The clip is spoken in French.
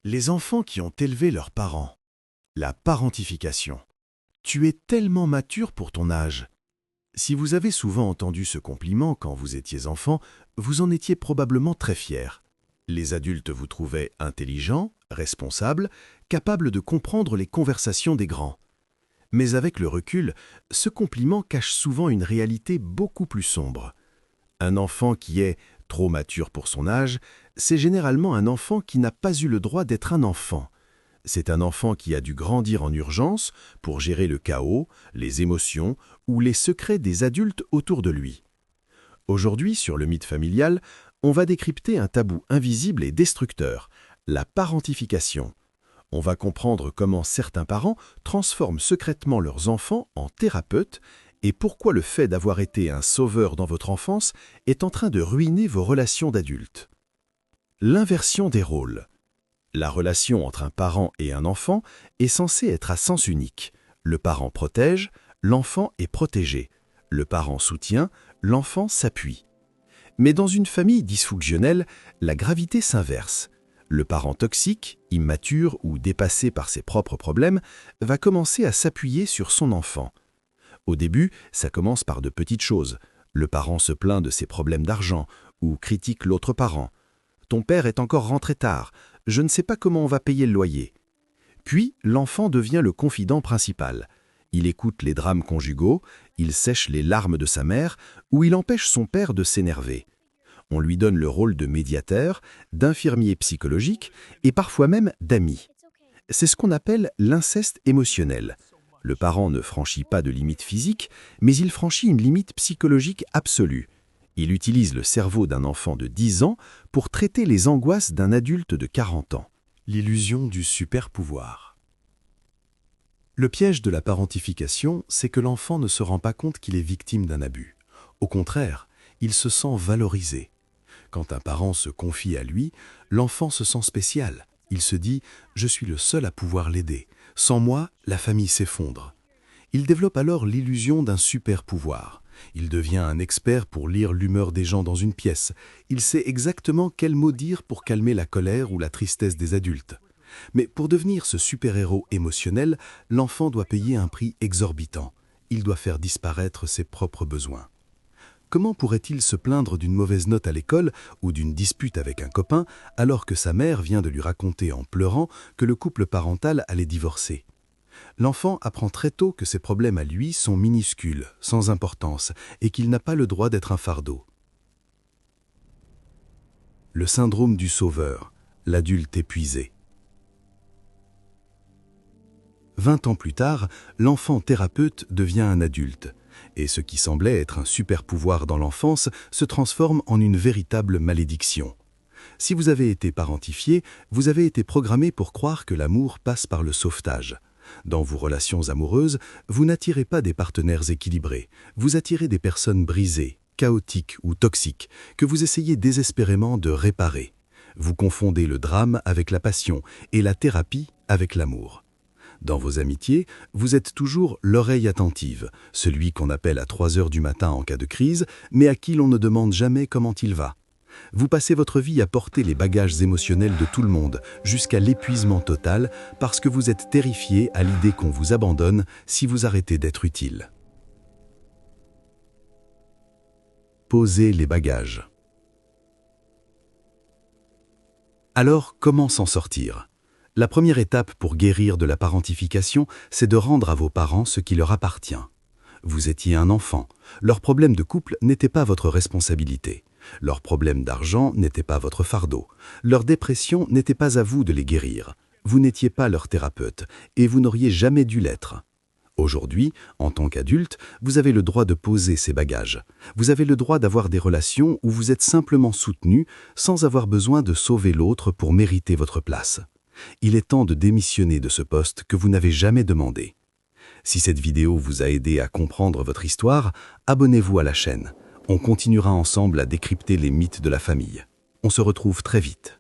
Les enfants qui ont élevé leurs parents. La parentification. Tu es tellement mature pour ton âge. Si vous avez souvent entendu ce compliment quand vous étiez enfant, vous en étiez probablement très fier. Les adultes vous trouvaient intelligent, responsable, capable de comprendre les conversations des grands. Mais avec le recul, ce compliment cache souvent une réalité beaucoup plus sombre. Un enfant qui est trop mature pour son âge, c'est généralement un enfant qui n'a pas eu le droit d'être un enfant. C'est un enfant qui a dû grandir en urgence pour gérer le chaos, les émotions ou les secrets des adultes autour de lui. Aujourd'hui, sur le mythe familial, on va décrypter un tabou invisible et destructeur, la parentification. On va comprendre comment certains parents transforment secrètement leurs enfants en thérapeutes et pourquoi le fait d'avoir été un sauveur dans votre enfance est en train de ruiner vos relations d'adultes. L'inversion des rôles. La relation entre un parent et un enfant est censée être à sens unique. Le parent protège, l'enfant est protégé. Le parent soutient, l'enfant s'appuie. Mais dans une famille dysfonctionnelle, la gravité s'inverse. Le parent toxique, immature ou dépassé par ses propres problèmes, va commencer à s'appuyer sur son enfant. Au début, ça commence par de petites choses. Le parent se plaint de ses problèmes d'argent ou critique l'autre parent. « Ton père est encore rentré tard. Je ne sais pas comment on va payer le loyer. » Puis, l'enfant devient le confident principal. Il écoute les drames conjugaux, il sèche les larmes de sa mère ou il empêche son père de s'énerver. On lui donne le rôle de médiateur, d'infirmier psychologique et parfois même d'ami. C'est ce qu'on appelle l'inceste émotionnel. Le parent ne franchit pas de limite physique, mais il franchit une limite psychologique absolue. Il utilise le cerveau d'un enfant de 10 ans pour traiter les angoisses d'un adulte de 40 ans. L'illusion du super-pouvoir. Le piège de la parentification, c'est que l'enfant ne se rend pas compte qu'il est victime d'un abus. Au contraire, il se sent valorisé. Quand un parent se confie à lui, l'enfant se sent spécial. Il se dit « je suis le seul à pouvoir l'aider. Sans moi, la famille s'effondre ». Il développe alors l'illusion d'un super-pouvoir. Il devient un expert pour lire l'humeur des gens dans une pièce. Il sait exactement quel mot dire pour calmer la colère ou la tristesse des adultes. Mais pour devenir ce super-héros émotionnel, l'enfant doit payer un prix exorbitant. Il doit faire disparaître ses propres besoins. Comment pourrait-il se plaindre d'une mauvaise note à l'école ou d'une dispute avec un copain alors que sa mère vient de lui raconter en pleurant que le couple parental allait divorcer ? L'enfant apprend très tôt que ses problèmes à lui sont minuscules, sans importance, et qu'il n'a pas le droit d'être un fardeau. Le syndrome du sauveur, l'adulte épuisé. 20 ans plus tard, l'enfant thérapeute devient un adulte, et ce qui semblait être un super-pouvoir dans l'enfance se transforme en une véritable malédiction. Si vous avez été parentifié, vous avez été programmé pour croire que l'amour passe par le sauvetage. Dans vos relations amoureuses, vous n'attirez pas des partenaires équilibrés, vous attirez des personnes brisées, chaotiques ou toxiques, que vous essayez désespérément de réparer. Vous confondez le drame avec la passion et la thérapie avec l'amour. Dans vos amitiés, vous êtes toujours l'oreille attentive, celui qu'on appelle à 3 heures du matin en cas de crise, mais à qui l'on ne demande jamais comment il va. Vous passez votre vie à porter les bagages émotionnels de tout le monde, jusqu'à l'épuisement total, parce que vous êtes terrifié à l'idée qu'on vous abandonne si vous arrêtez d'être utile. Posez les bagages. Alors, comment s'en sortir ? La première étape pour guérir de la parentification, c'est de rendre à vos parents ce qui leur appartient. Vous étiez un enfant. Leurs problèmes de couple n'étaient pas votre responsabilité. Leurs problèmes d'argent n'étaient pas votre fardeau. Leur dépression n'était pas à vous de les guérir. Vous n'étiez pas leur thérapeute et vous n'auriez jamais dû l'être. Aujourd'hui, en tant qu'adulte, vous avez le droit de poser ces bagages. Vous avez le droit d'avoir des relations où vous êtes simplement soutenu sans avoir besoin de sauver l'autre pour mériter votre place. Il est temps de démissionner de ce poste que vous n'avez jamais demandé. Si cette vidéo vous a aidé à comprendre votre histoire, abonnez-vous à la chaîne. On continuera ensemble à décrypter les mythes de la famille. On se retrouve très vite.